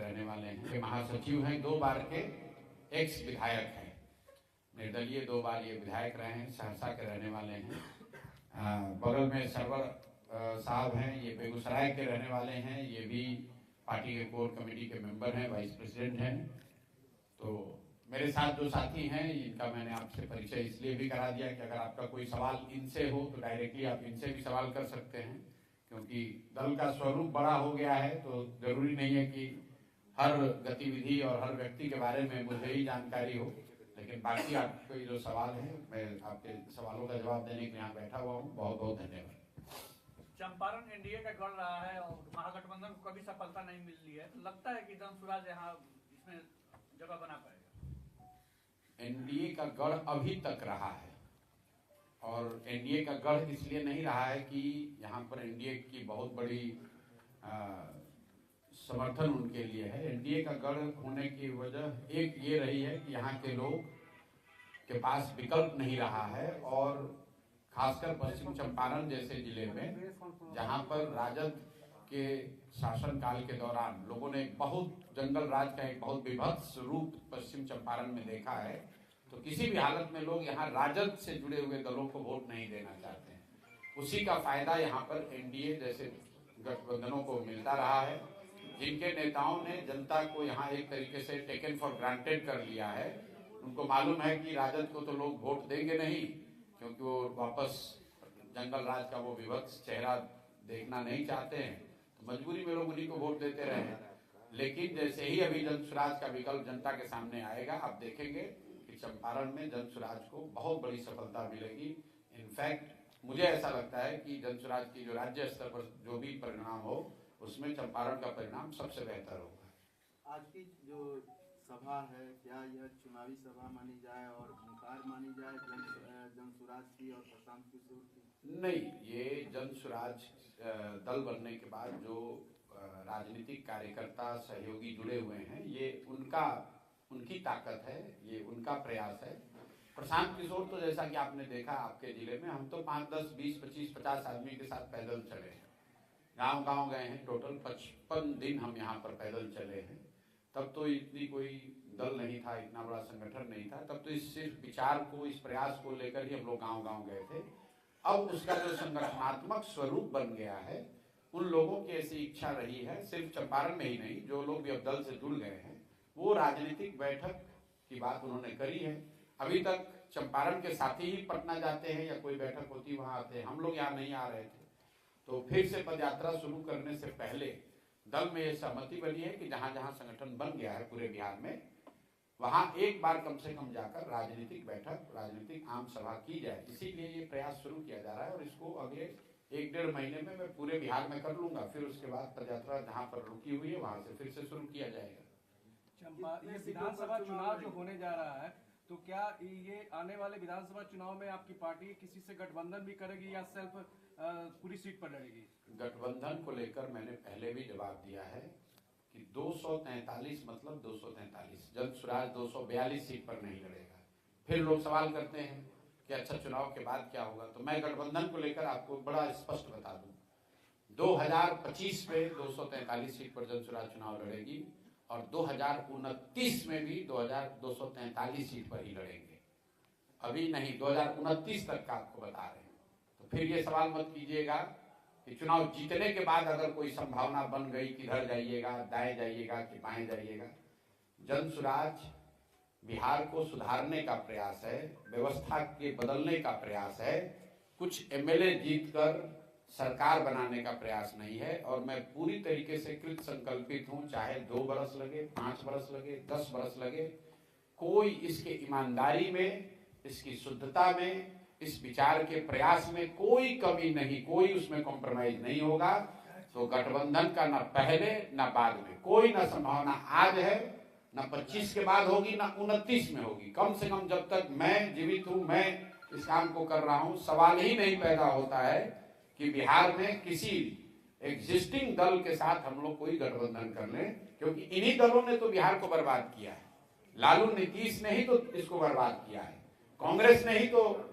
रहने वाले हैं, वे महासचिव हैं, 2 बार के एक्स विधायक हैं, निर्दलीय 2 बार ये विधायक रहे हैं, सहरसा के रहने वाले हैं। बगल में सरवर साहब हैं, ये बेगूसराय के रहने वाले हैं, ये भी पार्टी के कोर कमेटी के मेंबर हैं, वाइस प्रेसिडेंट हैं। तो मेरे साथ जो साथी हैं इनका मैंने आपसे परिचय इसलिए भी करा दिया कि अगर आपका कोई सवाल इनसे हो तो डायरेक्टली आप इनसे भी सवाल कर सकते हैं, क्योंकि दल का स्वरूप बड़ा हो गया है तो जरूरी नहीं है कि हर गतिविधि और हर व्यक्ति के बारे में मुझे ही जानकारी हो। लेकिन बाकी आपके जो सवाल है, मैं आपके सवालों का जवाब देने के लिए यहाँ बैठा हुआ हूँ। बहुत बहुत धन्यवाद। चंपारण एनडीए का गढ़ रहा है और महागठबंधन को कभी सफलता नहीं मिल रही है, तो लगता है कि जनसुराज यहाँ इसमें जगह बना पाएगा? एनडीए का गढ़ अभी तक रहा है, और एनडीए का गढ़ इसलिए नहीं रहा है कि यहाँ पर एनडीए की बहुत बड़ी समर्थन उनके लिए है। एनडीए का गढ़ होने की वजह एक ये रही है कि यहाँ के लोग के पास विकल्प नहीं रहा है, और खासकर पश्चिम चंपारण जैसे जिले में जहाँ पर राजद के शासनकाल के दौरान लोगों ने बहुत जंगल राज का एक बहुत विभत्स रूप पश्चिम चंपारण में देखा है, तो किसी भी हालत में लोग यहाँ राजद से जुड़े हुए दलों को वोट नहीं देना चाहते हैं। उसी का फायदा यहाँ पर एनडीए जैसे गठबंधनों को मिलता रहा है, जिनके नेताओं ने जनता को यहाँ एक तरीके से टेकन फॉर ग्रांटेड कर लिया है। उनको मालूम है कि राजद को तो लोग वोट देंगे नहीं, क्योंकि वो वापस जंगल राज का वो विभत्स चेहरा देखना नहीं चाहते हैं, तो मजबूरी में लोग उन्हीं को वोट देते रहे। लेकिन जैसे ही अभी जनसुराज का विकल्प जनता के सामने आएगा, आप देखेंगे कि चंपारण में जनसुराज को बहुत बड़ी सफलता मिलेगी। इनफैक्ट मुझे ऐसा लगता है कि जनसुराज की जो राज्य स्तर पर जो भी परिणाम हो, उसमें चंपारण का परिणाम सबसे बेहतर होगा। आज की जो सभा है, क्या यह चुनावी सभा मानी जाए और हुंकार मानी जाए जनसुराज की और प्रशांत किशोर की? नहीं, ये जनसुराज दल बनने के बाद जो राजनीतिक कार्यकर्ता सहयोगी जुड़े हुए हैं, ये उनकी ताकत है, ये उनका प्रयास है। प्रशांत किशोर तो जैसा कि आपने देखा आपके जिले में, हम तो 5, 10, 20, 25, 50 आदमी के साथ पैदल चले हैं, गांव गए हैं। टोटल 55 दिन हम यहाँ पर पैदल चले हैं। तब तो इतनी कोई दल नहीं था, इतना बड़ा संगठन नहीं था, तब तो इस सिर्फ विचार को, इस प्रयास को लेकर ही हम लोग गांव गए थे। अब उसका जो संगठनात्मक स्वरूप बन गया है, उन लोगों की ऐसी इच्छा रही है, सिर्फ चंपारण में ही नहीं, जो लोग भी अब दल से जुड़ गए हैं, वो राजनीतिक बैठक की बात उन्होंने करी है। अभी तक चंपारण के साथी ही पटना जाते हैं या कोई बैठक होती वहां आते हैं, हम लोग यहाँ नहीं आ रहे थे। तो फिर से पदयात्रा शुरू करने से पहले दल में यह सहमति बनी है कि जहां जहां संगठन बन गया है पूरे बिहार में, वहां एक बार कम से कम जाकर राजनीतिक बैठक, राजनीतिक आम सभा की जाए। इसीलिए ये प्रयास शुरू किया जा रहा है, और इसको अगले 1-1.5 महीने में मैं पूरे बिहार में कर लूंगा। फिर उसके बाद पदयात्रा जहां पर रुकी हुई है वहां से फिर से शुरू किया जाएगा। ये विधानसभा चुनाव जो होने जा रहा है, तो क्या ये आने वाले विधानसभा चुनाव में आपकी पार्टी किसी से गठबंधन भी करेगी या सिर्फ पूरी सीट पर लड़ेगी? गठबंधन को लेकर मैंने पहले भी जवाब दिया है कि 243 मतलब 243, जनसुराज 242 सीट पर नहीं लड़ेगा। फिर लोग सवाल करते हैं कि अच्छा चुनाव के बाद क्या होगा, तो मैं गठबंधन को लेकर आपको बड़ा स्पष्ट बता दूं, 2025 में 243 सीट पर जनसुराज चुनाव लड़ेगी, और 2029 में भी 243 सीट पर ही लड़ेंगे। अभी नहीं, 2029 तक का आपको बता रहे हैं। तो फिर ये सवाल मत कीजिएगा कि चुनाव जीतने के बाद अगर कोई संभावना बन गई, किधर जाइएगा, दाएं जाइएगा कि बाएं जाइएगा। जनसुराज बिहार को सुधारने का प्रयास है, व्यवस्था के बदलने का प्रयास है, कुछ एमएलए जीतकर सरकार बनाने का प्रयास नहीं है। और मैं पूरी तरीके से कृत संकल्पित हूं, चाहे 2 बरस लगे, 5 बरस लगे, 10 बरस लगे, कोई इसके ईमानदारी में, इसकी शुद्धता में, इस विचार के प्रयास में कोई कमी नहीं, कोई उसमें कॉम्प्रोमाइज नहीं होगा। तो गठबंधन का न पहले न बाद में कोई न संभावना आज है, न 25 के बाद होगी, न 29 में होगी। कम से कम जब तक मैं जीवित हूं, मैं इस काम को कर रहा हूं, सवाल ही नहीं पैदा होता है कि बिहार में किसी एग्जिस्टिंग दल के साथ हम लोग कोई गठबंधन कर लें, क्योंकि इन्हीं दलों ने तो बिहार को बर्बाद किया है। लालू नीतीश ने ही तो इसको बर्बाद किया है, कांग्रेस ने ही तो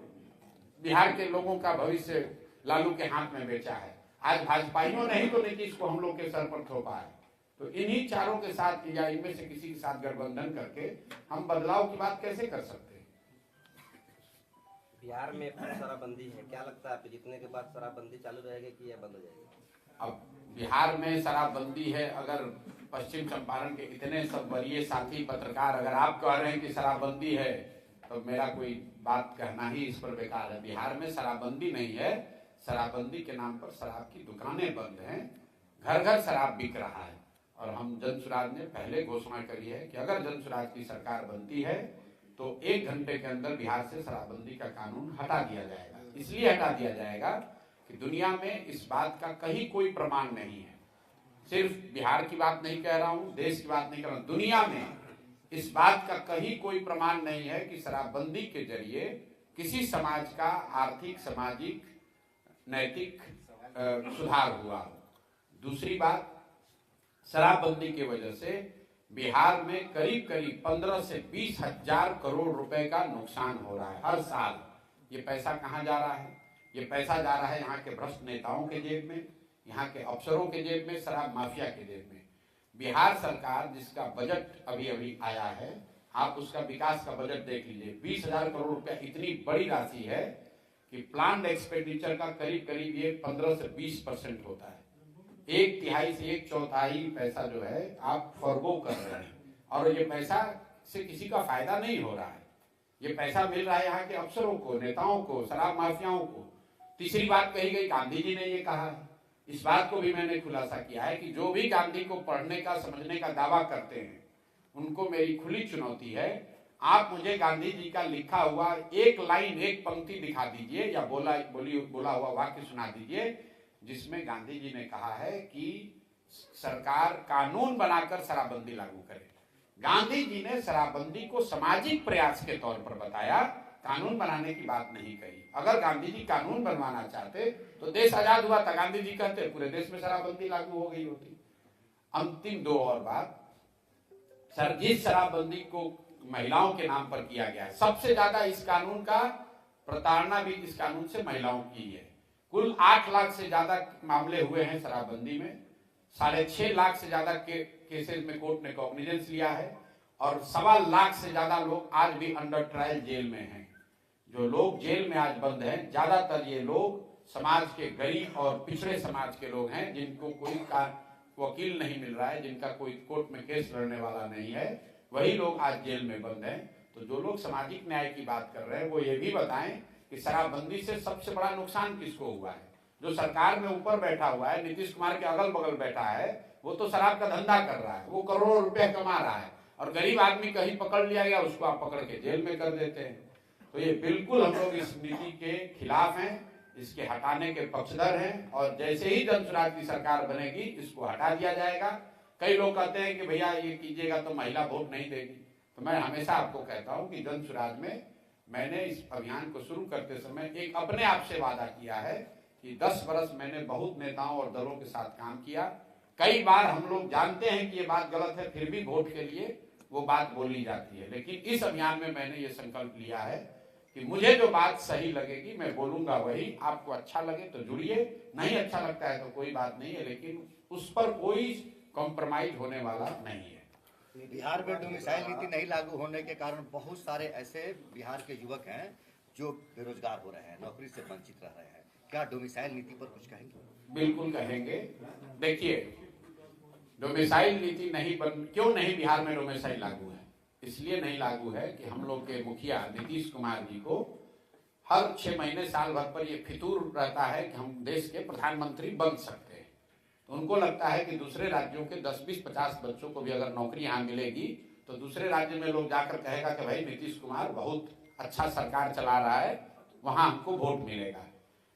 बिहार के लोगों का भविष्य लालू के हाथ में बेचा है। आज भाजपाइयों ने ही तो नीतीश को हम लोग के सर पर थोपा है। तो इन्हीं चारों के साथ या इनमें से किसी के साथ गठबंधन करके हम बदलाव की बात कैसे कर सकते हैं? बिहार में शराबबंदी है, क्या लगता है आपको जीतने के बाद शराबबंदी चालू रहेगी कि यह बंद हो जाएगी? अब बिहार में शराबबंदी है, अगर पश्चिम चंपारण के इतने सब वरीय साथी पत्रकार अगर आप कह रहे हैं कि शराबबंदी है, तो मेरा कोई बात कहना ही इस पर बेकार है। बिहार में शराबबंदी नहीं है, शराबबंदी के नाम पर शराब की दुकानें बंद हैं, घर घर शराब बिक रहा है। और हम जनसुराज ने पहले घोषणा करी है कि अगर जनसुराज की सरकार बनती है तो 1 घंटे के अंदर बिहार से शराबबंदी का कानून हटा दिया जाएगा। इसलिए हटा दिया जाएगा कि दुनिया में इस बात का कहीं कोई प्रमाण नहीं है। सिर्फ बिहार की बात नहीं कह रहा हूं, देश की बात नहीं कर रहा हूं, दुनिया में इस बात का कहीं कोई प्रमाण नहीं है कि शराबबंदी के जरिए किसी समाज का आर्थिक, सामाजिक, नैतिक सुधार हुआ। दूसरी बात, शराबबंदी की वजह से बिहार में करीब करीब 15 से 20 हजार करोड़ रुपए का नुकसान हो रहा है हर साल। ये पैसा कहाँ जा रहा है? ये पैसा जा रहा है यहाँ के भ्रष्ट नेताओं के जेब में, यहाँ के अफसरों के जेब में, शराब माफिया के जेब में। बिहार सरकार जिसका बजट अभी अभी आया है, आप उसका विकास का बजट देख लीजिए, 20,000 करोड़ रुपया इतनी बड़ी राशि है कि प्लान्ड एक्सपेंडिचर का करीब करीब ये 15 से 20% होता है। 1/3 से 1/4 पैसा जो है आप फॉरगो कर रहे हैं, और ये पैसा से किसी का फायदा नहीं हो रहा है। ये पैसा मिल रहा है यहाँ के अफसरों को, नेताओं को, शराब माफियाओं को। तीसरी बात कही गई, गांधी जी ने ये कहा है, इस बात को भी मैंने खुलासा किया है कि जो भी गांधी को पढ़ने का, समझने का दावा करते हैं, उनको मेरी खुली चुनौती है, आप मुझे गांधी जी का लिखा हुआ एक लाइन, एक पंक्ति दिखा दीजिए या बोला हुआ वाक्य सुना दीजिए जिसमें गांधी जी ने कहा है कि सरकार कानून बनाकर शराबबंदी लागू करे। गांधी जी ने शराबबंदी को सामाजिक प्रयास के तौर पर बताया, कानून बनाने की बात नहीं कही। अगर गांधी जी कानून बनवाना चाहते तो देश आजाद हुआ था, गांधी जी कहते पूरे देश में शराबबंदी लागू हो गई होती। अंतिम 2 और बात, सर जिस शराबबंदी को महिलाओं के नाम पर किया गया है, सबसे ज्यादा इस कानून का प्रताड़ना भी इस कानून से महिलाओं की है। कुल 8 लाख से ज्यादा मामले हुए हैं शराबबंदी में, 6.5 लाख से ज्यादा केसेस में कोर्ट ने कॉग्निजेंस लिया है, और 1.25 लाख से ज्यादा लोग आज भी अंडर ट्रायल जेल में हैं। जो लोग जेल में आज बंद हैं, ज्यादातर ये लोग समाज के गरीब और पिछड़े समाज के लोग हैं, जिनको कोई वकील नहीं मिल रहा है, जिनका कोई कोर्ट में केस लड़ने वाला नहीं है, वही लोग आज जेल में बंद हैं। तो जो लोग सामाजिक न्याय की बात कर रहे हैं वो ये भी बताएं कि शराबबंदी से सबसे बड़ा नुकसान किसको हुआ है। जो सरकार में ऊपर बैठा हुआ है, नीतीश कुमार के अगल बगल बैठा है, वो तो शराब का धंधा कर रहा है, वो करोड़ों रुपया कमा रहा है, और गरीब आदमी कहीं पकड़ लिया गया उसको आप पकड़ के जेल में कर देते हैं। तो ये बिल्कुल हम लोग इस नीति के खिलाफ हैं, इसके हटाने के पक्षधर हैं, और जैसे ही जनसुराज की सरकार बनेगी इसको हटा दिया जाएगा। कई लोग कहते हैं कि भैया ये कीजिएगा तो महिला वोट नहीं देगी, तो मैं हमेशा आपको कहता हूं कि जनसुराज में मैंने इस अभियान को शुरू करते समय एक अपने आप से वादा किया है कि 10 वर्ष मैंने बहुत नेताओं और दलों के साथ काम किया। कई बार हम लोग जानते हैं कि ये बात गलत है, फिर भी वोट के लिए वो बात बोली जाती है, लेकिन इस अभियान में मैंने ये संकल्प लिया है कि मुझे जो बात सही लगेगी मैं बोलूंगा वही। आपको अच्छा लगे तो जुड़िए, नहीं अच्छा लगता है तो कोई बात नहीं है, लेकिन उस पर कोई कॉम्प्रोमाइज होने वाला नहीं है। बिहार में डोमिसाइल नीति नहीं लागू होने के कारण बहुत सारे ऐसे बिहार के युवक हैं जो बेरोजगार हो रहे हैं, नौकरी से वंचित रह रहे हैं। क्या डोमिसाइल नीति पर कुछ कहेंगे? बिल्कुल कहेंगे। देखिए, डोमिसाइल नीति क्यों नहीं बिहार में डोमिसाइल लागू है? इसलिए नहीं लागू है कि हम लोग के मुखिया नीतीश कुमार जी को हर 6 महीने साल भर पर ये फितूर रहता है कि हम देश के प्रधानमंत्री बन सकते हैं। तो उनको लगता है कि दूसरे राज्यों के 10, 20, 50 बच्चों को भी अगर नौकरी यहाँ मिलेगी तो दूसरे राज्य में लोग जाकर कहेगा कि भाई नीतीश कुमार बहुत अच्छा सरकार चला रहा है, वहां हमको वोट मिलेगा।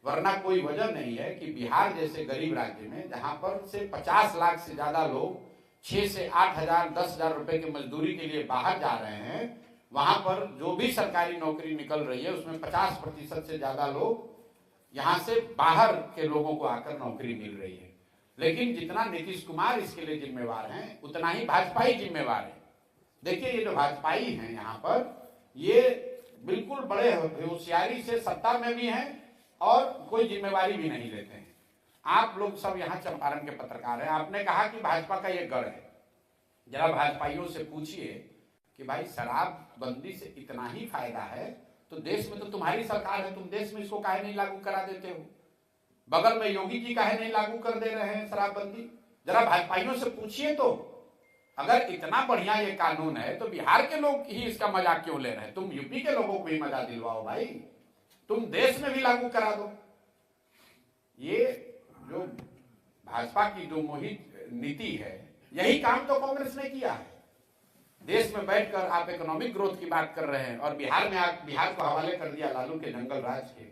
वरना कोई वजह नहीं है कि बिहार जैसे गरीब राज्य में, जहां पर से 50 लाख से ज्यादा लोग 6 से 8 हजार 10 हजार रुपए की मजदूरी के लिए बाहर जा रहे हैं, वहां पर जो भी सरकारी नौकरी निकल रही है उसमें 50% से ज्यादा लोग यहाँ से बाहर के लोगों को आकर नौकरी मिल रही है। लेकिन जितना नीतीश कुमार इसके लिए जिम्मेवार हैं, उतना ही भाजपा ही जिम्मेवार है। देखिए, ये जो भाजपाई हैं यहाँ पर, ये बिल्कुल बड़े होशियारी से सत्ता में भी हैं और कोई जिम्मेवारी भी नहीं लेते हैं। आप लोग सब यहाँ चंपारण के पत्रकार हैं, आपने कहा कि भाजपा का ये गढ़ है। जरा भाजपाइयों से पूछिए कि भाई शराबबंदी से इतना ही फायदा है तो देश में तो तुम्हारी सरकार है, तुम देश में इसको काहे नहीं लागू करा देते हो? बगल में योगी जी काहे नहीं लागू कर दे रहे हैं शराबबंदी? जरा भाजपाइयों से पूछिए। तो अगर इतना बढ़िया ये कानून है तो बिहार के लोग ही इसका मजाक क्यों ले रहे हैं? तुम यूपी के लोगों को भी मजा दिलवाओ भाई, तुम देश में भी लागू करा दो। ये जो भाजपा की जो मोहित नीति है, यही काम तो कांग्रेस ने किया है। देश में बैठकर आप इकोनॉमिक ग्रोथ की बात कर रहे हैं और बिहार में आप बिहार को हवाले कर दिया लालू के जंगल राज के।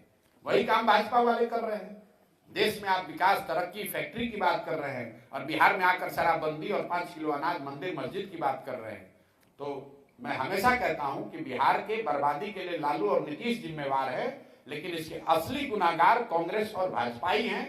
वही काम भाजपा वाले कर रहे हैं। देश में आप विकास, तरक्की, फैक्ट्री की बात कर रहे हैं और बिहार में आकर शराबबंदी और 5 किलो अनाज, मंदिर मस्जिद की बात कर रहे हैं। तो मैं हमेशा कहता हूं कि बिहार के बर्बादी के लिए लालू और नीतीश जिम्मेवार है, लेकिन इसके असली गुनाहगार कांग्रेस और भाजपा ही हैं,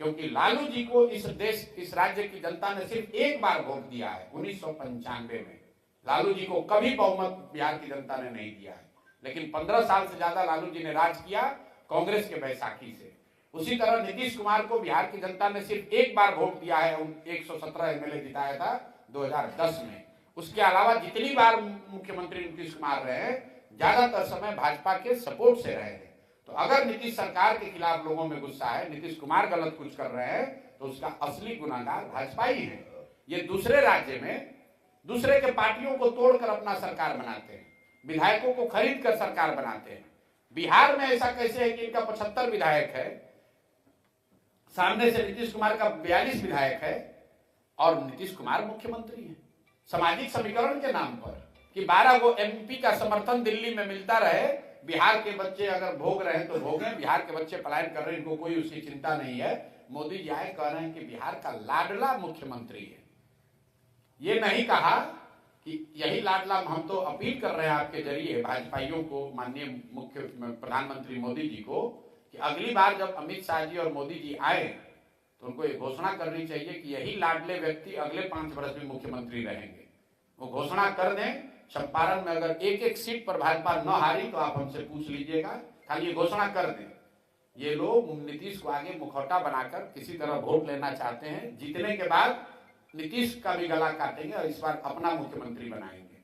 क्योंकि लालू जी को इस राज्य की जनता ने सिर्फ एक बार वोट दिया है 1995 में। लालू जी को कभी बहुमत बिहार की जनता ने नहीं दिया है, लेकिन 15 साल से ज्यादा लालू जी ने राज किया कांग्रेस के बैसाखी से। उसी तरह नीतीश कुमार को बिहार की जनता ने सिर्फ एक बार वोट दिया है, 117 एमएलए जिताया था 2010 में। उसके अलावा जितनी बार मुख्यमंत्री नीतीश कुमार रहे हैं, ज्यादातर समय भाजपा के सपोर्ट से रहे हैं। तो अगर नीतीश सरकार के खिलाफ लोगों में गुस्सा है, नीतीश कुमार गलत कुछ कर रहे हैं, तो उसका असली गुनाहगार भाजपा ही है। ये दूसरे राज्य में दूसरे के पार्टियों को तोड़कर अपना सरकार बनाते हैं, विधायकों को खरीद कर सरकार बनाते हैं। बिहार में ऐसा कैसे है कि इनका 75 विधायक है, सामने से नीतीश कुमार का 42 विधायक है और नीतीश कुमार मुख्यमंत्री है। सामाजिक समीकरण के नाम पर कि 12 को एमपी का समर्थन दिल्ली में मिलता रहे, बिहार के बच्चे अगर भोग रहे हैं तो भोगें, बिहार के बच्चे पलायन कर रहे हैं, इनको कोई उसकी चिंता नहीं है। मोदी जी आए कह रहे हैं कि बिहार का लाडला मुख्यमंत्री है। ये नहीं कहा कि यही लाडला, हम तो अपील कर रहे हैं आपके जरिए भाजपाइयों को, माननीय मुख्य प्रधानमंत्री मोदी जी को, कि अगली बार जब अमित शाह जी और मोदी जी आए तो उनको ये घोषणा करनी चाहिए कि यही लाडले व्यक्ति अगले 5 वर्ष में मुख्यमंत्री रहेंगे। वो घोषणा कर दें। चंपारण में अगर एक सीट पर भाजपा न हारी तो आप हमसे पूछ लीजिएगा, खाली ये घोषणा कर दें। ये लोग नीतीश को आगे मुखौटा बनाकर किसी तरह वोट लेना चाहते हैं। जीतने के बाद नीतीश का भी गला काटेंगे और इस बार अपना मुख्यमंत्री बनाएंगे।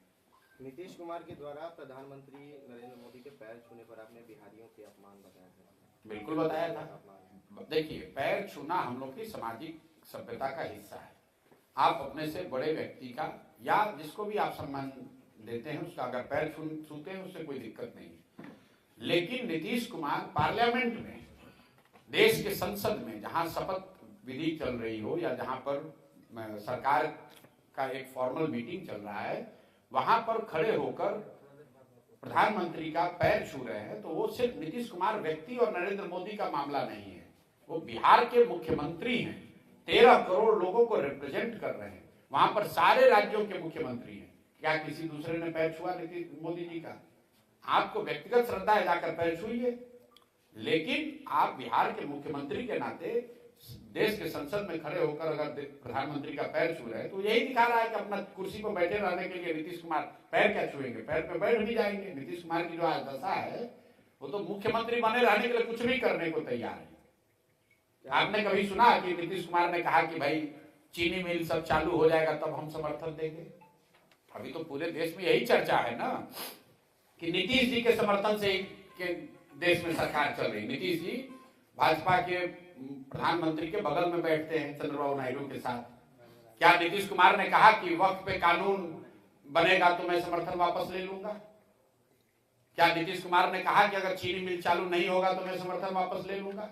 नीतीश कुमार के द्वारा प्रधानमंत्री नरेंद्र मोदी के पैर छूने पर आपने बिहारियों के अपमान बताया था। बिल्कुल बताया था। देखिए, पैर छूना हम लोग की सामाजिक सभ्यता का हिस्सा है। आप अपने से बड़े व्यक्ति का या जिसको भी आप सम्मान देते हैं उसका अगर पैर छूते हैं उससे कोई दिक्कत नहीं है। लेकिन नीतीश कुमार पार्लियामेंट में, देश के संसद में जहां शपथ विधि चल रही हो या जहां पर सरकार का एक फॉर्मल मीटिंग चल रहा है, वहां पर खड़े होकर प्रधानमंत्री का पैर छू रहे हैं, तो वो सिर्फ नीतीश कुमार व्यक्ति और नरेंद्र मोदी का मामला नहीं है। वो बिहार के मुख्यमंत्री हैं, 13 करोड़ लोगों को रिप्रेजेंट कर रहे हैं। वहां पर सारे राज्यों के मुख्यमंत्री हैं। क्या किसी दूसरे ने पैर छुआ नीतीश मोदी जी का? आपको व्यक्तिगत श्रद्धा है, जाकर पैर छुइए। लेकिन आप बिहार के मुख्यमंत्री के नाते देश के संसद में खड़े होकर अगर प्रधानमंत्री का पैर छू रहे हैं तो यही दिखा रहा है कि अपना कुर्सी पर बैठे रहने के लिए नीतीश कुमार पैर क्या छुएंगे, पैर पे बैठ भी जाएंगे। नीतीश कुमार की जो आज दशा है, वो तो मुख्यमंत्री बने रहने के लिए कुछ भी करने को तैयार है। आपने कभी सुना कि नीतीश कुमार ने कहा कि भाई चीनी मिल सब चालू हो जाएगा तब हम समर्थन देंगे? अभी तो पूरे देश में यही चर्चा है ना कि नीतीश जी के समर्थन से के देश में सरकार चल रही। नीतीश जी भाजपा के प्रधानमंत्री के बगल में बैठते हैं चंद्रबाबू नायडू के साथ। क्या नीतीश कुमार ने कहा कि वक्त पे कानून बनेगा तो मैं समर्थन वापस ले लूंगा? क्या नीतीश कुमार ने कहा कि अगर चीनी मिल चालू नहीं होगा तो मैं समर्थन वापस ले लूंगा?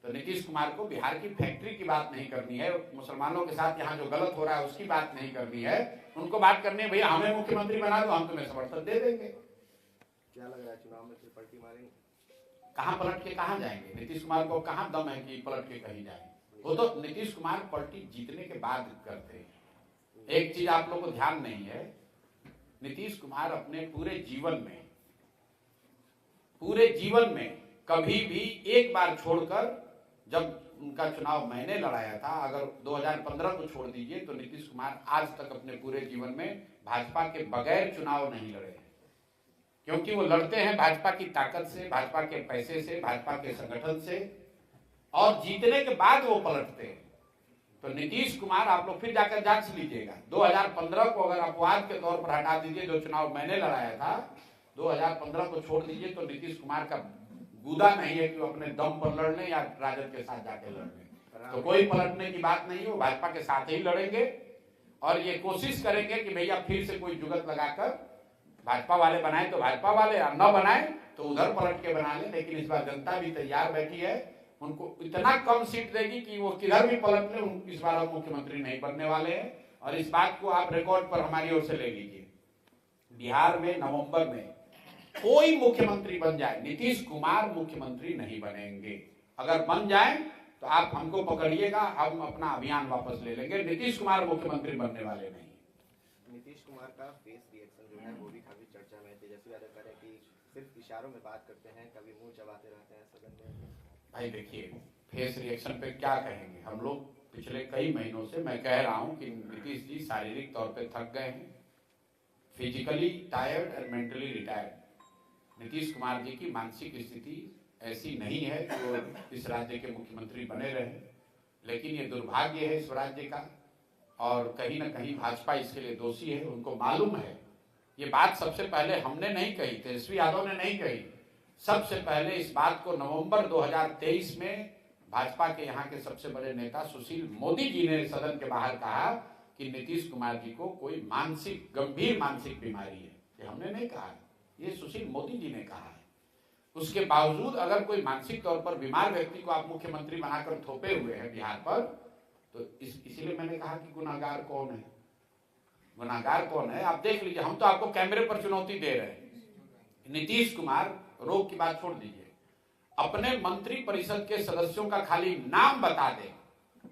तो नीतीश कुमार को बिहार की फैक्ट्री की बात नहीं करनी है, मुसलमानों के साथ यहाँ जो गलत हो रहा है उसकी बात नहीं करनी है। उनको बात करनी है भैया हमें मुख्यमंत्री बना दो, हम तुम्हें समर्थन दे देंगे। क्या लग रहा है चुनाव में फिर पलटी मारेंगे? कहां पलट के कहां जाएंगे? नीतीश कुमार को कहां दम है कि पलट के कहीं जाएंगे? वो तो नीतीश कुमार पलटी जीतने के बाद करते हैं। एक चीज आप लोग को ध्यान नहीं है, नीतीश कुमार अपने पूरे जीवन में कभी भी एक बार छोड़कर, जब उनका चुनाव मैंने लड़ाया था, अगर 2015 को छोड़ दीजिए तो नीतीश कुमार आज तक अपने पूरे जीवन में भाजपा के बगैर चुनाव नहीं लड़े हैं। क्योंकि वो लड़ते हैं भाजपा की ताकत से, भाजपा के पैसे से, भाजपा के संगठन से, और जीतने के बाद वो पलटते हैं। तो नीतीश कुमार, आप लोग फिर जाकर जांच लीजिएगा, 2015 को अगर अपवाद के तौर पर हटा दीजिए, जो चुनाव मैंने लड़ाया था 2015 को छोड़ दीजिए, तो नीतीश कुमार का गुदा नहीं है कि वो अपने दम पर लड़ लें या राजद के साथ जाके लड़ लें। तो कोई पलटने की बात नहीं है, वो भाजपा के साथ ही लड़ेंगे और ये कोशिश करेंगे कि भैया फिर से कोई जुगत लगाकर भाजपा वाले बनाए तो भाजपा वाले, और न बनाए तो उधर पलट के बना ले। लेकिन इस बार जनता भी तैयार बैठी है, उनको इतना कम सीट देगी कि वो किधर भी पलट ले, इस बार हम मुख्यमंत्री नहीं बनने वाले हैं। और इस बात को आप रिकॉर्ड पर हमारी ओर से ले लीजिए, बिहार में नवंबर में कोई मुख्यमंत्री बन जाए, नीतीश कुमार मुख्यमंत्री नहीं बनेंगे। अगर बन जाए तो आप हमको पकड़िएगा, हम अपना अभियान वापस ले लेंगे। नीतीश कुमार मुख्यमंत्री बनने वाले नहीं। नीतीश कुमार का फेस रिएक्शन जो है वो भी काफी चर्चा में है। तेजस्वी यादव कह रहे हैं कि सिर्फ इशारों में बात करते हैं, कभी मुंह चबाते रहते हैं सदन में। भाई देखिए, फेस रिएक्शन पे क्या कहेंगे हम लोग। पिछले कई महीनों से मैं कह रहा हूं कि नीतीश जी शारीरिक तौर पे थक गए हैं, physically tired and mentally retired. Nitish Kumar ji की मानसिक स्थिति ऐसी नहीं है कि वो इस राज्य के मुख्यमंत्री बने रहे, लेकिन ये दुर्भाग्य है इस राज्य का और कहीं ना कहीं भाजपा इसके लिए दोषी है। उनको मालूम है, ये बात सबसे पहले हमने नहीं कही, तेजस्वी यादव ने नहीं कही, सबसे पहले इस बात को नवंबर 2023 में भाजपा के यहाँ के सबसे बड़े नेता सुशील मोदी जी ने सदन के बाहर कहा कि नीतीश कुमार जी को कोई गंभीर मानसिक बीमारी है। ये हमने नहीं कहा, ये सुशील मोदी जी ने कहा है। उसके बावजूद अगर कोई मानसिक तौर पर बीमार व्यक्ति को आप मुख्यमंत्री बनाकर थोपे हुए हैं बिहार पर, तो इसीलिए मैंने कहा कि गुनाहगार कौन है, गुनाहगार कौन है आप देख लीजिए। हम तो आपको कैमरे पर चुनौती दे रहे हैं। नीतीश कुमार, रोग की बात छोड़ दीजिए, अपने मंत्री परिषद के सदस्यों का खाली नाम बता दे,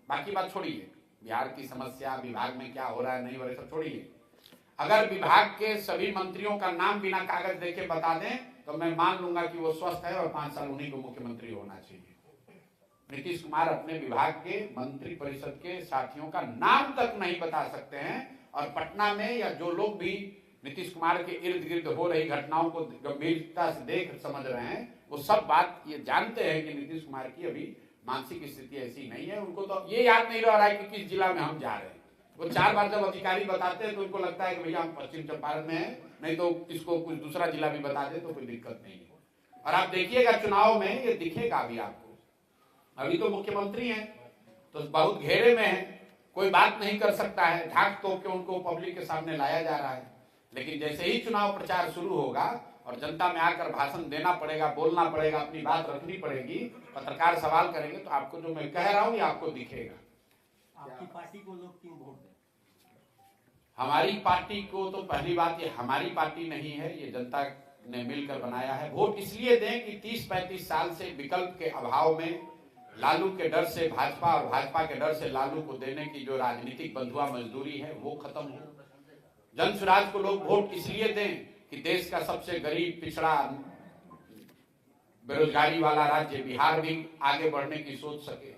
बाकी बात छोड़िए, बिहार की समस्या, विभाग में क्या हो रहा है नहीं हो रहा है सब छोड़िए। अगर विभाग के सभी मंत्रियों का नाम बिना कागज देके बता दें तो मैं मान लूंगा कि वो स्वस्थ है और 5 साल उन्हीं को मुख्यमंत्री होना चाहिए। नीतीश कुमार अपने विभाग के मंत्री परिषद के साथियों का नाम तक नहीं बता सकते हैं और पटना में या जो लोग भी नीतीश कुमार के इर्द गिर्द हो रही घटनाओं को गंभीरता से देख समझ रहे हैं, वो सब बात ये जानते हैं कि नीतीश कुमार की अभी मानसिक स्थिति ऐसी नहीं है। उनको तो ये याद नहीं रह रहा है कि किस जिला में हम जा रहे हैं। वो 4 बार जब अधिकारी बताते हैं तो उनको लगता है कि भैया हम पश्चिम चंपारण में हैं, नहीं तो इसको कुछ दूसरा जिला भी बता दे तो कोई दिक्कत नहीं है। और आप देखिएगा चुनाव में ये दिखेगा अभी आपको। अभी तो मुख्यमंत्री हैं तो बहुत घेरे में है, कोई बात नहीं कर सकता है, ढाक तोड़ के उनको पब्लिक के सामने लाया जा रहा है। लेकिन जैसे ही चुनाव प्रचार शुरू होगा और जनता में आकर भाषण देना पड़ेगा, बोलना पड़ेगा, अपनी बात रखनी पड़ेगी, पत्रकार सवाल करेंगे, तो आपको जो मैं कह रहा हूं ये आपको दिखेगा। आपकी पार्टी को लोग क्यों वोट दें? हमारी पार्टी को तो पहली बात, ये हमारी पार्टी नहीं है, ये जनता ने मिलकर बनाया है। वोट इसलिए दें कि 30-35 साल से विकल्प के अभाव में लालू के डर से भाजपा और भाजपा के डर से लालू को देने की जो राजनीतिक बंधुआ मजदूरी है वो खत्म हो। जन स्वराज को लोग वोट इसलिए दें कि देश का सबसे गरीब, पिछड़ा, बेरोजगारी वाला राज्य बिहार भी आगे बढ़ने की सोच सके।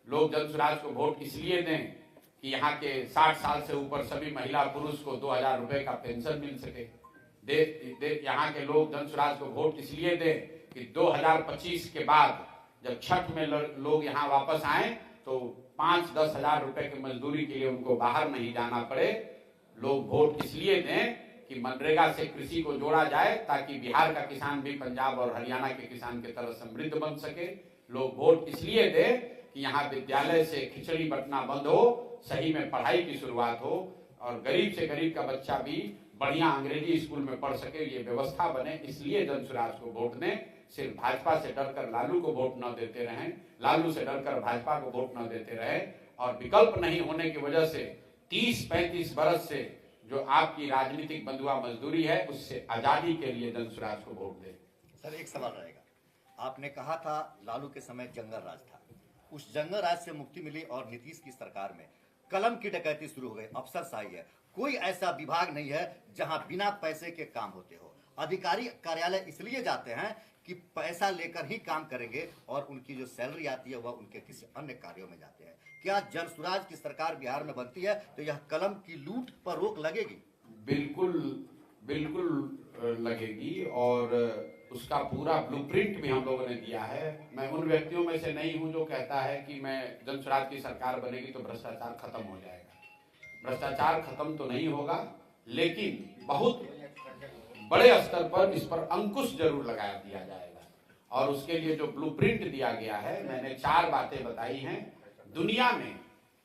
लोग जन स्वराज को वोट इसलिए दें कि यहाँ के 60 साल से ऊपर सभी महिला पुरुष को 2000 रुपए का पेंशन मिल सके। यहाँ के लोग जन स्वराज को वोट इसलिए दें कि 2025 के बाद जब छठ में लोग यहाँ वापस आए तो 5-10 हजार रुपए की मजदूरी के लिए उनको बाहर नहीं जाना पड़े। लोग वोट इसलिए दें कि मनरेगा से कृषि को जोड़ा जाए ताकि बिहार का किसान भी पंजाब और हरियाणा के किसान की तरह समृद्ध बन सके। लोग वोट इसलिए दें कि यहाँ विद्यालय से खिचड़ी बंटना बंद हो, सही में पढ़ाई की शुरुआत हो और गरीब से गरीब का बच्चा भी बढ़िया अंग्रेजी स्कूल में पढ़ सके, ये व्यवस्था बने। इसलिए जन स्वराज को वोट दें। सिर्फ भाजपा से डरकर लालू को वोट न देते रहें, लालू से डरकर भाजपा को वोट न देते रहें और विकल्प नहीं होने की वजह से 30-35 बरस से जो आपकी राजनीतिक बंधुआ मजदूरी है उससे आजादी के लिए जन स्वराज को वोट दें। सर एक सवाल रहेगा, आपने कहा था लालू के समय जंगल राज था, उस जंगल राज से मुक्ति मिली और नीतीश की सरकार में कलम की डकैती शुरू हो गई, अफसरशाही है। कोई ऐसा विभाग नहीं है जहां बिना पैसे के काम होते हो। अधिकारी कार्यालय इसलिए जाते हैं कि पैसा लेकर ही काम करेंगे और उनकी जो सैलरी आती है वह उनके किसी अन्य कार्यों में जाते हैं। क्या जन स्वराज की सरकार बिहार में बनती है तो यह कलम की लूट पर रोक लगेगी? बिल्कुल बिल्कुल लगेगी और उसका पूरा ब्लूप्रिंट भी हम लोगों ने दिया है। मैं उन व्यक्तियों में से नहीं हूं जो कहता है कि मैं जन स्वराज की सरकार बनेगी तो भ्रष्टाचार खत्म हो जाएगा। भ्रष्टाचार खत्म तो नहीं होगा, लेकिन बहुत बड़े स्तर पर इस पर अंकुश जरूर लगा दिया जाएगा। और उसके लिए जो ब्लूप्रिंट दिया गया है, मैंने 4 बातें बताई हैं। दुनिया में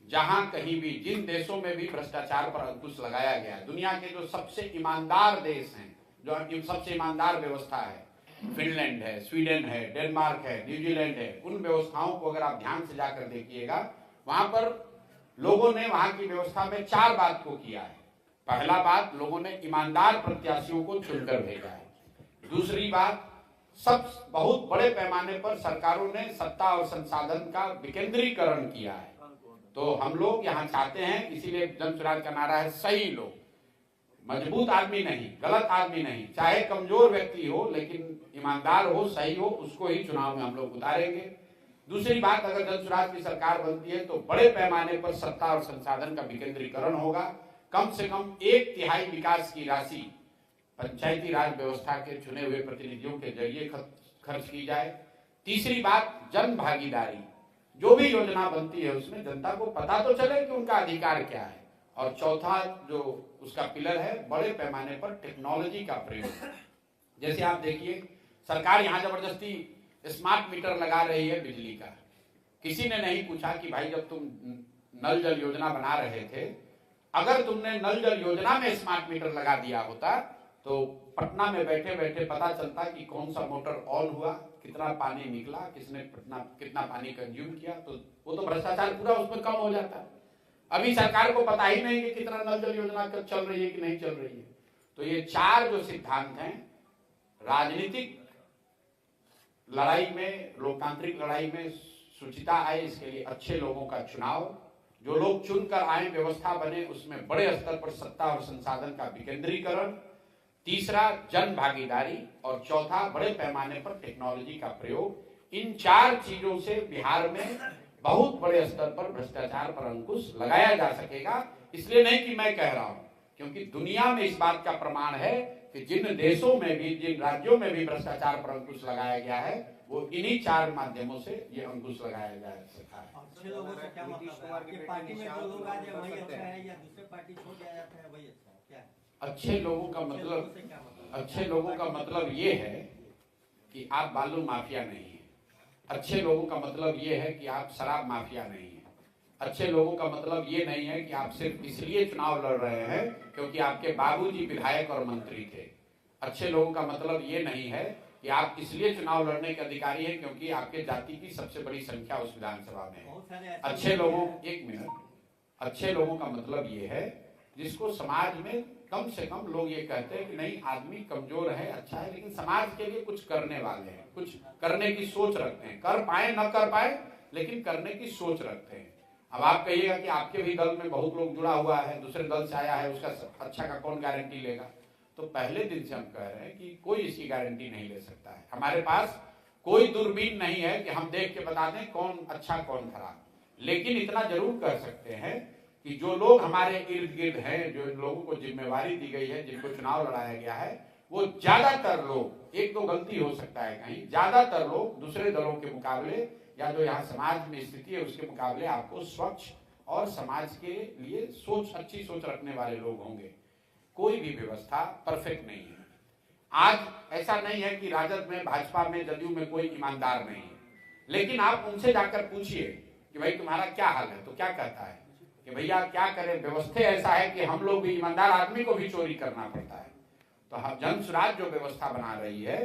जहां कहीं भी, जिन देशों में भी भ्रष्टाचार पर अंकुश लगाया गया, दुनिया के जो सबसे ईमानदार देश हैं, जो सबसे ईमानदार व्यवस्था है, फिनलैंड है, स्वीडन है, डेनमार्क है, न्यूजीलैंड है, उन व्यवस्थाओं को अगर आप ध्यान से जाकर देखिएगा, वहां पर लोगों ने वहां की व्यवस्था में 4 बात को किया है। पहला बात, लोगों ने ईमानदार प्रत्याशियों को चुनकर भेजा है। दूसरी बात, सब बहुत बड़े पैमाने पर सरकारों ने सत्ता और संसाधन का विकेंद्रीकरण किया है। तो हम लोग यहाँ चाहते हैं, इसीलिए जन स्वराज का नारा है सही लोग, मजबूत आदमी नहीं, गलत आदमी नहीं, चाहे कमजोर व्यक्ति हो लेकिन ईमानदार हो, सही हो, उसको ही चुनाव में हम लोग उतारेंगे। दूसरी बात, अगर जन स्वराज की सरकार बनती है तो बड़े पैमाने पर सत्ता और संसाधन का विकेंद्रीकरण होगा। कम से कम 1/3 विकास की राशि पंचायती राज व्यवस्था के चुने हुए प्रतिनिधियों के जरिए खर्च की जाए। तीसरी बात, जन भागीदारी, जो भी योजना बनती है उसमें जनता को पता तो चले कि उनका अधिकार क्या है। और चौथा जो उसका पिलर है, बड़े पैमाने पर टेक्नोलॉजी का प्रयोग। जैसे आप देखिए, सरकार यहाँ जबरदस्ती स्मार्ट मीटर लगा रही है बिजली का। किसी ने नहीं पूछा कि भाई जब तुम नल जल योजना बना रहे थे, अगर तुमने नल जल योजना में स्मार्ट मीटर लगा दिया होता तो पटना में बैठे बैठे पता चलता कि कौन सा मोटर ऑन हुआ, कितना पानी निकला, किसने कितना पानी कंज्यूम किया, तो वो तो भ्रष्टाचार पूरा उसमें कम हो जाता। अभी सरकार को पता ही नहीं कि कितना नल जल योजना चल रही है कि नहीं चल रही है। तो ये 4 जो सिद्धांत हैं, राजनीतिक लड़ाई में, लोकतांत्रिक लड़ाई में शुचिता आए, इसके लिए अच्छे लोगों का चुनाव, जो लोग चुनकर आए, व्यवस्था बने, उसमें बड़े स्तर पर सत्ता और संसाधन का विकेंद्रीकरण, तीसरा जन भागीदारी, और चौथा बड़े पैमाने पर टेक्नोलॉजी का प्रयोग। इन 4 चीजों से बिहार में बहुत बड़े स्तर पर भ्रष्टाचार पर अंकुश लगाया जा सकेगा। इसलिए नहीं कि मैं कह रहा हूं, क्योंकि दुनिया में इस बात का प्रमाण है कि जिन देशों में भी, जिन राज्यों में भी भ्रष्टाचार पर अंकुश लगाया गया है, वो इन्हीं 4 माध्यमों से ये अंकुश लगाया जा सकता है। अच्छे लोगों से क्या मतलब है? आपकी पार्टी में जो लोग आ जाए वही अच्छा है, या दूसरे पार्टी छोड़ दिया जाता है वही अच्छा है? क्या है अच्छे लोगों का मतलब? अच्छे लोगों का मतलब ये है कि आप बालू माफिया नहीं है। अच्छे लोगों का मतलब ये है कि आप शराब माफिया नहीं है। अच्छे लोगों का मतलब ये नहीं है कि आप सिर्फ इसलिए चुनाव लड़ रहे हैं क्योंकि आपके बाबूजी विधायक और मंत्री थे। अच्छे लोगों का मतलब ये नहीं है कि आप इसलिए चुनाव लड़ने के अधिकारी हैं क्योंकि आपके जाति की सबसे बड़ी संख्या उस विधानसभा में है। अच्छे लोगों, एक मिनट, अच्छे लोगों का मतलब ये है जिसको समाज में कम से कम लोग ये कहते हैं कि नहीं, आदमी कमजोर है, अच्छा है, लेकिन समाज के लिए कुछ करने वाले हैं, कुछ करने की सोच रखते हैं, कर पाए न कर पाए लेकिन करने की सोच रखते हैं। अब आप कहिएगा कि आपके भी दल में बहुत लोग जुड़ा हुआ है, दूसरे दल से आया है, उसका अच्छा का कौन गारंटी लेगा? तो पहले दिन से हम कह रहे हैं कि कोई इसकी गारंटी नहीं ले सकता है। हमारे पास कोई दूरबीन नहीं है कि हम देख के बता दें कौन अच्छा कौन खराब, लेकिन इतना जरूर कर सकते हैं कि जो लोग हमारे इर्द गिर्द हैं, जो लोगों को जिम्मेवारी दी गई है, जिनको चुनाव लड़ाया गया है, वो ज्यादातर लोग, एक तो गलती हो सकता है कहीं, ज्यादातर लोग दूसरे दलों के मुकाबले या जो यहाँ समाज में स्थिति है उसके मुकाबले आपको स्वच्छ और समाज के लिए अच्छी सोच रखने वाले लोग होंगे। कोई भी व्यवस्था परफेक्ट नहीं है। आज ऐसा नहीं है कि राजद में, भाजपा में, जदयू में कोई ईमानदार नहीं है, लेकिन आप उनसे जाकर पूछिए कि भाई तुम्हारा क्या हाल है, तो क्या कहता है कि भैया क्या करें, व्यवस्था ऐसा है कि हम लोग भी, ईमानदार आदमी को भी चोरी करना पड़ता है। तो हम जन स्वराज जो व्यवस्था बना रही है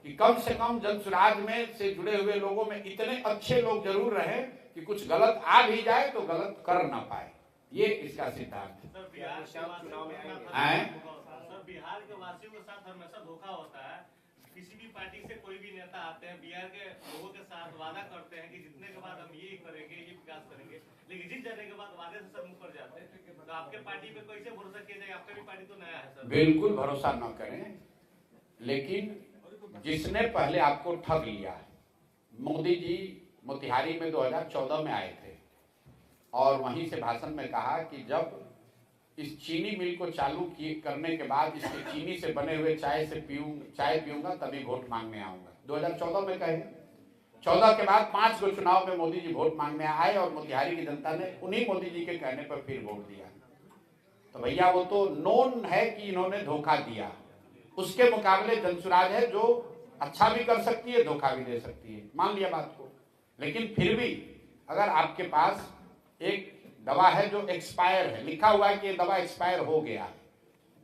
कि कम से कम जन स्वराज में से जुड़े हुए लोगों में इतने अच्छे लोग जरूर रहे कि कुछ गलत आ भी जाए तो गलत कर ना पाए, ये इसका सिद्धांत है। सर, बिहार के वासियों के साथ हमेशा धोखा होता है। किसी भी पार्टी से कोई भी नेता आते हैं, बिहार के लोगों के साथ वादा करते हैं कि जीतने के बाद हम ये करेंगे, ये विकास करेंगे, लेकिन जीत जाने के बाद वादे से सब मुकर जाते हैं। तो आपके पार्टी पे कैसे भरोसा किया जाए? आपका भी पार्टी तो नया है सर। बिल्कुल भरोसा न करें, लेकिन जिसने पहले आपको ठग लिया, मोदी जी मोतिहारी में 2014 में आए थे और वहीं से भाषण में कहा कि जब इस चीनी मिल को चालू करने के बाद इसके चीनी से बने हुए चाय पीऊंगा तभी वोट मांगने आऊंगा। 2014 में कहे, 14 के बाद 5 गो चुनाव में मोदी जी वोट मांगने आए और मोतिहारी की जनता ने उन्हीं मोदी जी के कहने पर फिर वोट दिया। तो भैया वो तो नोन है कि इन्होंने धोखा दिया। उसके मुकाबले जनसुराज है जो अच्छा भी कर सकती है, धोखा भी दे सकती है, मान लिया बात को। लेकिन फिर भी अगर आपके पास एक दवा है जो एक्सपायर है, लिखा हुआ है कि ये दवा एक्सपायर हो गया है,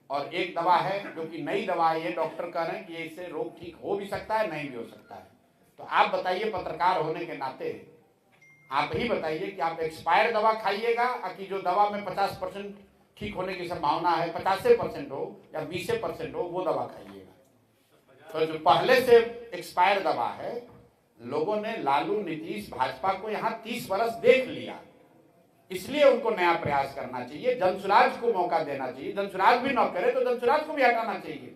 और एक दवा है जो कि नई दवा है, ये डॉक्टर कह रहे हैं कि इससे रोग ठीक हो भी सकता है, नहीं भी हो सकता है, तो आप बताइए, पत्रकार होने के नाते आप ही बताइए कि आप एक्सपायर दवा खाइएगा कि जो दवा में 50% ठीक होने की संभावना है, 50% हो या 20% हो, वो दवा खाइएगा। तो जो पहले से एक्सपायर दवा है, लोगों ने लालू, नीतीश, भाजपा को यहाँ 30 वर्ष देख लिया, इसलिए उनको नया प्रयास करना चाहिए, जनसुराज को मौका देना चाहिए। जनसुराज भी न करे तो जनसुराज को भी हटाना चाहिए।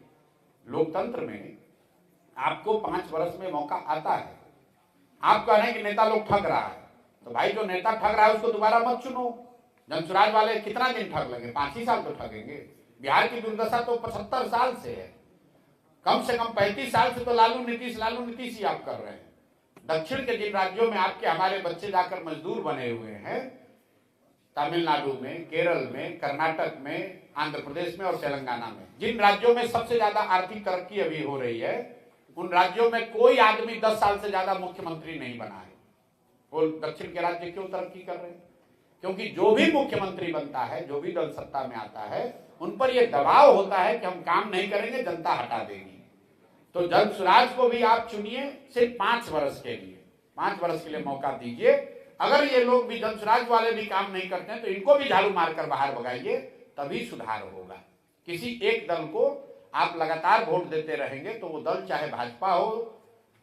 लोकतंत्र में आपको 5 वर्ष में मौका आता है। आप कह रहे हैं कि नेता लोग ठग रहा है, तो भाई जो नेता ठग रहा है उसको दोबारा मत चुनो। जनसुराज वाले कितना दिन ठग लेंगे? 5 ही साल तो ठगेंगे। बिहार की दुर्दशा तो 75 साल से है, कम से कम 35 साल से तो लालू नीतीश ही आप कर रहे हैं। दक्षिण के जिन राज्यों में आपके हमारे बच्चे जाकर मजदूर बने हुए हैं, तमिलनाडु में, केरल में, कर्नाटक में, आंध्र प्रदेश में और तेलंगाना में, जिन राज्यों में सबसे ज्यादा आर्थिक तरक्की अभी हो रही है, उन राज्यों में कोई आदमी 10 साल से ज्यादा मुख्यमंत्री नहीं बना है। वो दक्षिण के राज्य क्यों तरक्की कर रहे हैं? क्योंकि जो भी मुख्यमंत्री बनता है, जो भी दल सत्ता में आता है, उन पर यह दबाव होता है कि हम काम नहीं करेंगे, जनता हटा देगी। तो जनसुराज को भी आप चुनिए सिर्फ 5 वर्ष के लिए, 5 वर्ष के लिए मौका दीजिए। अगर ये लोग भी, जनसुराज वाले भी काम नहीं करते हैं, तो इनको भी झाड़ू मारकर बाहर भगाइए, तभी सुधार होगा। किसी एक दल को आप लगातार वोट देते रहेंगे तो वो दल चाहे भाजपा हो,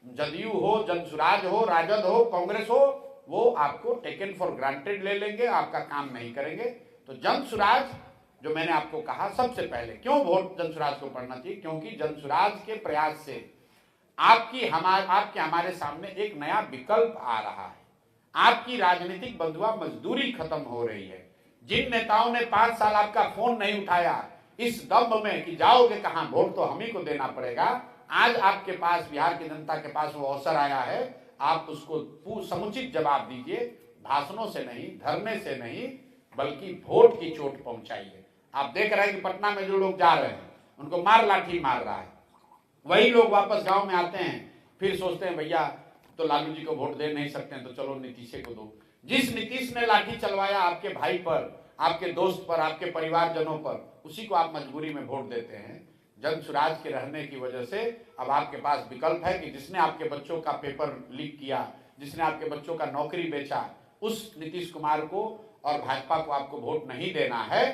जदयू हो, जनसुराज हो, राजद हो, कांग्रेस हो, वो आपको टेकन फॉर ग्रांटेड ले लेंगे, आपका काम नहीं करेंगे। तो जनसुराज, जो मैंने आपको कहा, सबसे पहले क्यों वोट जनसुराज को पड़ना चाहिए? क्योंकि जनसुराज के प्रयास से आपके हमारे सामने एक नया विकल्प आ रहा है। आपकी राजनीतिक बंधुआ मजदूरी खत्म हो रही है। जिन नेताओं ने 5 साल आपका फोन नहीं उठाया, इस दम में कि जाओगे कहां, वोट तो हम ही को देना पड़ेगा, आज आपके पास, बिहार की जनता के पास वो अवसर आया है। आप उसको समुचित जवाब दीजिए, भाषणों से नहीं, धरने से नहीं, बल्कि वोट की चोट पहुंचाइए। आप देख रहे हैं कि पटना में जो लोग जा रहे हैं उनको मार लाठी मार रहा है, वही लोग वापस गांव में आते हैं, फिर सोचते हैं भैया तो लालू जी को वोट दे नहीं सकते हैं तो चलो नीतीश को दो। जिस नीतीश ने लाठी चलवाया आपके भाई पर, आपके दोस्त पर, आपके परिवारजनों पर, उसी को आप मजबूरी में वोट देते हैं। जनसुराज के रहने की वजह से अब आपके पास विकल्प है कि जिसने आपके बच्चों का पेपर लीक किया, जिसने आपके बच्चों का नौकरी बेचा, उस नीतीश कुमार को और भाजपा को आपको वोट नहीं देना है,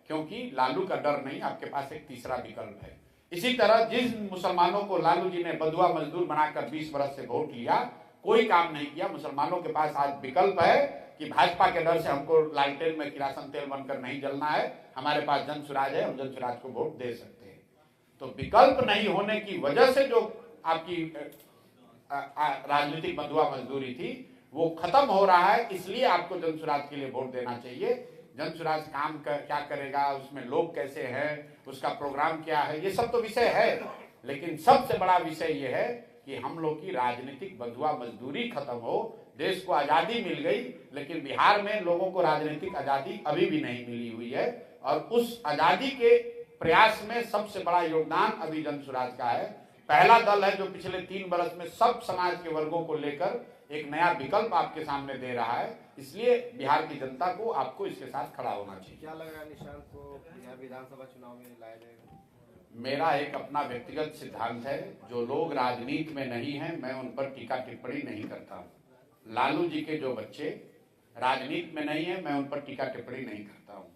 क्योंकि लालू का डर नहीं, आपके पास एक तीसरा विकल्प है। इसी तरह जिस मुसलमानों को लालू जी ने बंधुआ मजदूर बनाकर 20 वर्ष से वोट लिया, कोई काम नहीं किया, मुसलमानों के पास आज विकल्प है कि भाजपा के डर से हमको लालटेन में किरासन तेल बनकर नहीं जलना है, हमारे पास जनसुराज है, हम जनसुराज को वोट दे सकते हैं। तो विकल्प नहीं होने की वजह से जो आपकी राजनीतिक बंधुआ मजदूरी थी वो खत्म हो रहा है, इसलिए आपको जनसुराज के लिए वोट देना चाहिए। जनसुराज काम क्या करेगा, उसमें लोग कैसे हैं, उसका प्रोग्राम क्या है, ये सब तो विषय है, लेकिन सबसे बड़ा विषय ये है कि हम लोग की राजनीतिक बंधुआ मजदूरी खत्म हो। देश को आजादी मिल गई, लेकिन बिहार में लोगों को राजनीतिक आजादी अभी भी नहीं मिली हुई है, और उस आजादी के प्रयास में सबसे बड़ा योगदान अभी जनसुराज का है। पहला दल है जो पिछले 3 वर्ष में सब समाज के वर्गों को लेकर एक नया विकल्प आपके सामने दे रहा है, इसलिए बिहार की जनता को आपको इसके साथ खड़ा होना चाहिए। क्या लग रहा है निशांत को बिहार विधानसभा चुनाव में लाया जाएगा? मेरा एक अपना व्यक्तिगत सिद्धांत है, जो लोग राजनीति में नहीं हैं मैं उन पर टीका टिप्पणी नहीं करता हूँ। लालू जी के जो बच्चे राजनीति में नहीं है मैं उन पर टीका टिप्पणी नहीं करता हूँ।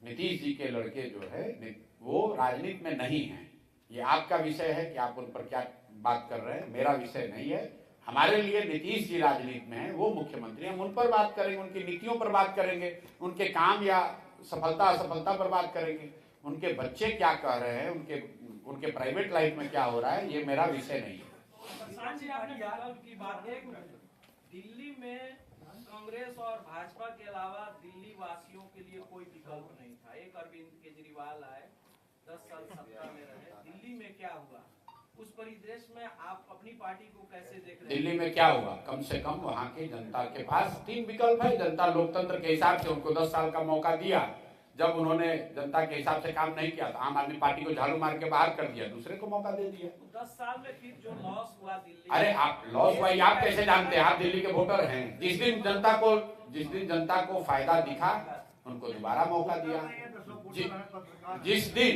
नीतीश जी के लड़के जो है वो राजनीति में नहीं है, ये आपका विषय है कि आप उन पर क्या बात कर रहे हैं, मेरा विषय नहीं है। हमारे लिए नीतीश जी राजनीति में है, वो मुख्यमंत्री, हम उन पर बात करेंगे, उनकी नीतियों पर बात करेंगे, उनके काम या सफलता असफलता पर बात करेंगे, उनके बच्चे क्या कह रहे हैं, उनके प्राइवेट लाइफ में क्या हो रहा है, ये मेरा विषय नहीं है। की बात है, दिल्ली में कांग्रेस और भाजपा के अलावा दिल्ली वासियों के लिए कोई विकल्प नहीं था। था। एक अरविंद केजरीवाल आए, 10 साल सत्ता में रहे। दिल्ली में क्या हुआ, उस परिदृश्य में आप अपनी पार्टी को कैसे देख रहे हैं? दिल्ली में क्या हुआ? कम से कम वहां की जनता के पास 3 विकल्प है। जनता लोकतंत्र के हिसाब से उनको 10 साल का मौका दिया। जब उन्होंने जनता के हिसाब से काम नहीं किया तो आम आदमी पार्टी को झाड़ू मार के बाहर कर दिया, दूसरे को मौका दे दिया। 10 साल में फिर जो लॉस हुआ दिल्ली, अरे आप लॉस हुआ आप कैसे जानते हैं? आप दिल्ली के वोटर हैं। जिस दिन जनता को फायदा दिखा उनको दोबारा मौका दिया। जिस दिन,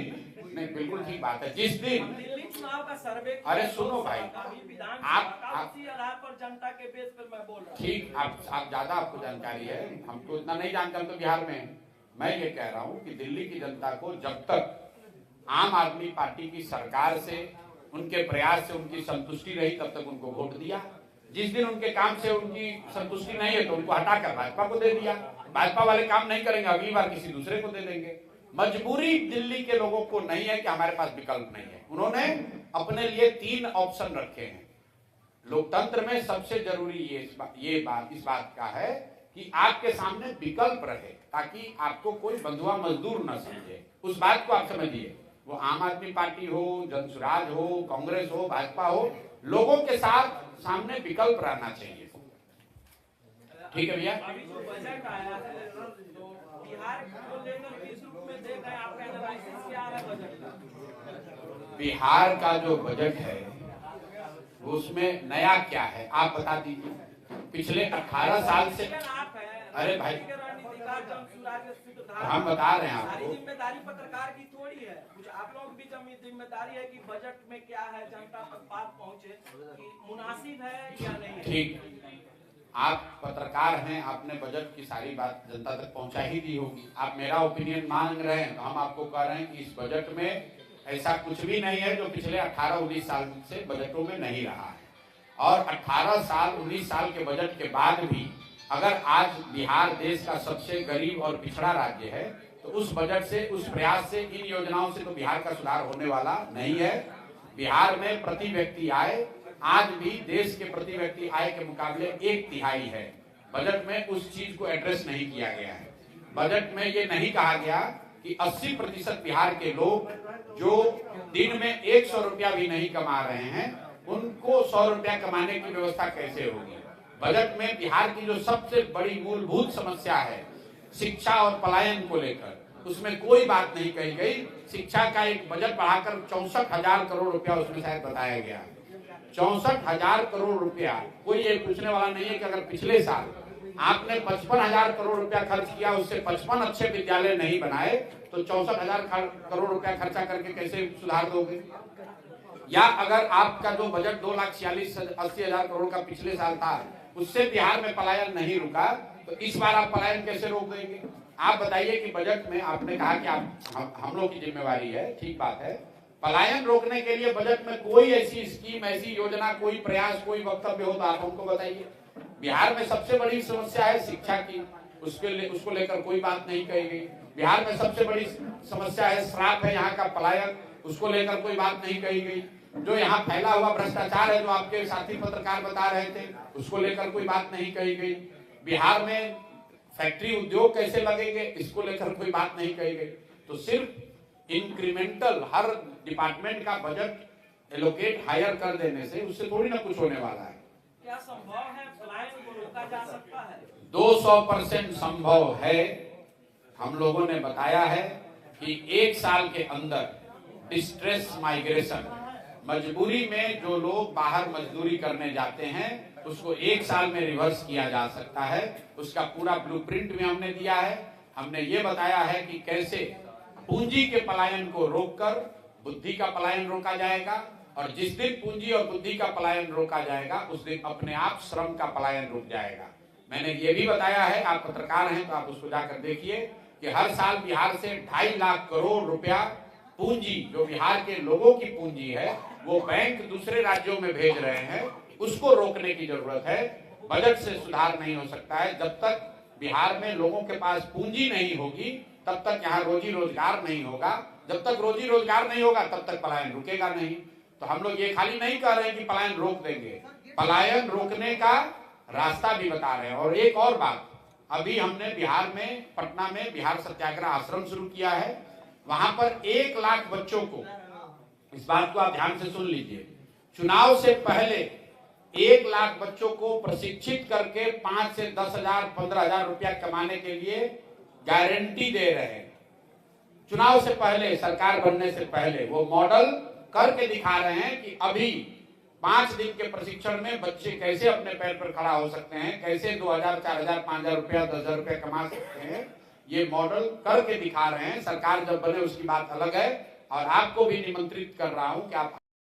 नहीं बिल्कुल ठीक बात है, जिस दिन दिल्ली चुनाव का सर्वे, अरे सुनो भाई, आप उसी आधार पर जनता के बेस पर मैं बोल रहा हूँ। ठीक, आप ज्यादा आपको जानकारी है, हमको इतना नहीं जानते, हम तो बिहार में हैं। मैं ये कह रहा हूँ कि दिल्ली की जनता को जब तक आम आदमी पार्टी की सरकार से, उनके प्रयास से उनकी संतुष्टि रही तब तक उनको वोट दिया। जिस दिन उनके काम से उनकी संतुष्टि नहीं है तो उनको हटाकर भाजपा को दे दिया। भाजपा वाले काम नहीं करेंगे, अगली बार किसी दूसरे को दे देंगे। मजबूरी दिल्ली के लोगों को नहीं है कि हमारे पास विकल्प नहीं है। उन्होंने अपने लिए 3 ऑप्शन रखे हैं। लोकतंत्र में सबसे जरूरी इस बात का है कि आपके सामने विकल्प रहे, ताकि आपको कोई बंधुआ मजदूर न समझे। उस बात को आप समझिए, वो आम आदमी पार्टी हो, जनसुराज हो, कांग्रेस हो, भाजपा हो, लोगों के साथ सामने विकल्प रहना चाहिए। ठीक है भैया। अभी जो बजट आया है तो बिहार को लेकर किस रूप में देख रहे हैं, आपका एनालिसिस क्या है बजट का? बिहार का जो बजट है उसमें नया क्या है आप बता दीजिए। पिछले 18 साल से, अरे भाई हम बता रहे हैं आपको, जिम्मेदारी पत्रकार की थोड़ी है, कुछ आप लोग भी जिम्मेदारी है कि बजट में क्या है जनता तक बात पहुंचे, कि मुनासिब है या नहीं। ठीक, आप पत्रकार हैं, आपने बजट की सारी बात जनता तक पहुंचा ही दी होगी। आप मेरा ओपिनियन मांग रहे हैं तो हम आपको कह रहे हैं कि इस बजट में ऐसा कुछ भी नहीं है जो पिछले 18-19 साल से बजटों में नहीं रहा है। और 18 साल 19 साल के बजट के बाद भी अगर आज बिहार देश का सबसे गरीब और पिछड़ा राज्य है तो उस बजट से, उस प्रयास से, इन योजनाओं से तो बिहार का सुधार होने वाला नहीं है। बिहार में प्रति व्यक्ति आय आज भी देश के प्रति व्यक्ति आय के मुकाबले 1/3 है। बजट में उस चीज को एड्रेस नहीं किया गया है। बजट में ये नहीं कहा गया कि 80% बिहार के लोग जो दिन में 100 रुपया भी नहीं कमा रहे हैं उनको 100 रुपया कमाने की व्यवस्था कैसे होगी। बजट में बिहार की जो सबसे बड़ी मूलभूत समस्या है शिक्षा और पलायन को लेकर, उसमें कोई बात नहीं कही गई। शिक्षा का एक बजट बढ़ाकर 64,000 करोड़ रुपया उसमें शायद बताया गया। 64,000 करोड़ रुपया, कोई ये पूछने वाला नहीं है कि अगर पिछले साल आपने 55,000 करोड़ रुपया खर्च किया, उससे 55 अच्छे विद्यालय नहीं बनाए तो 64,000 करोड़ रुपया खर्चा करके कैसे सुधार दोगे? या अगर आपका जो बजट 2,46,80,000 करोड़ का पिछले साल था उससे बिहार में पलायन नहीं रुका तो इस बार आप पलायन कैसे रोक देंगे? आप बताइए कि बजट में आपने कहा कि हम लोग की जिम्मेवारी है, ठीक बात है। पलायन रोकने के लिए बजट में कोई ऐसी स्कीम, ऐसी योजना, कोई प्रयास, कोई वक्तव्य हो तो आप हमको बताइए। बिहार में सबसे बड़ी समस्या है शिक्षा की, उसको लेकर कोई बात नहीं कही गई। बिहार में सबसे बड़ी समस्या है श्राप है यहाँ का पलायन, उसको लेकर कोई बात नहीं कही गई। जो यहाँ फैला हुआ भ्रष्टाचार है जो आपके साथी पत्रकार बता रहे थे, उसको लेकर कोई बात नहीं कही गई। बिहार में फैक्ट्री उद्योग कैसे लगेंगे, इसको लेकर कोई बात नहीं कही गई। तो सिर्फ इंक्रीमेंटल हर डिपार्टमेंट का बजट एलोकेट हायर कर देने से उससे थोड़ी ना कुछ होने वाला है। क्या संभव है पलायन को रोका जा सकता है? 200% संभव है। हम लोगों ने बताया है कि 1 साल के अंदर डिस्ट्रेस माइग्रेशन, मजबूरी में जो लोग बाहर मजदूरी करने जाते हैं उसको 1 साल में रिवर्स किया जा सकता है। उसका पूरा ब्लूप्रिंट भी हमने दिया है। हमने ये बताया है कि कैसे पूंजी के पलायन को रोककर बुद्धि का पलायन रोका जाएगा, और जिस दिन पूंजी और बुद्धि का पलायन रोका जाएगा उस दिन अपने आप श्रम का पलायन रुक जाएगा। मैंने ये भी बताया है, आप पत्रकार हैं तो आप उसको जाकर देखिए कि हर साल बिहार से 2.5 लाख करोड़ रुपया पूंजी, जो बिहार के लोगों की पूंजी है, वो बैंक दूसरे राज्यों में भेज रहे हैं, उसको रोकने की जरूरत है। बजट से सुधार नहीं हो सकता है। जब तक बिहार में लोगों के पास पूंजी नहीं होगी तब तक यहाँ रोजी रोजगार नहीं होगा। जब तक रोजी रोजगार नहीं होगा तब तक पलायन रुकेगा नहीं। तो हम लोग ये खाली नहीं कह रहे हैं कि पलायन रोक देंगे, पलायन रोकने का रास्ता भी बता रहे हैं। और एक और बात, अभी हमने बिहार में, पटना में बिहार सत्याग्रह आश्रम शुरू किया है। वहां पर 1 लाख बच्चों को, इस बात को आप ध्यान से सुन लीजिए, चुनाव से पहले 1 लाख बच्चों को प्रशिक्षित करके 5 से 10,000 15,000 रुपया कमाने के लिए गारंटी दे रहे हैं। चुनाव से पहले, सरकार बनने से पहले वो मॉडल करके दिखा रहे हैं कि अभी 5 दिन के प्रशिक्षण में बच्चे कैसे अपने पैर पर खड़ा हो सकते हैं, कैसे 2,000 4,000 5,000 रुपया 10,000 रुपया कमा सकते हैं, ये मॉडल करके दिखा रहे हैं। सरकार जब बने उसकी बात अलग है, और आपको भी निमंत्रित कर रहा हूं कि आप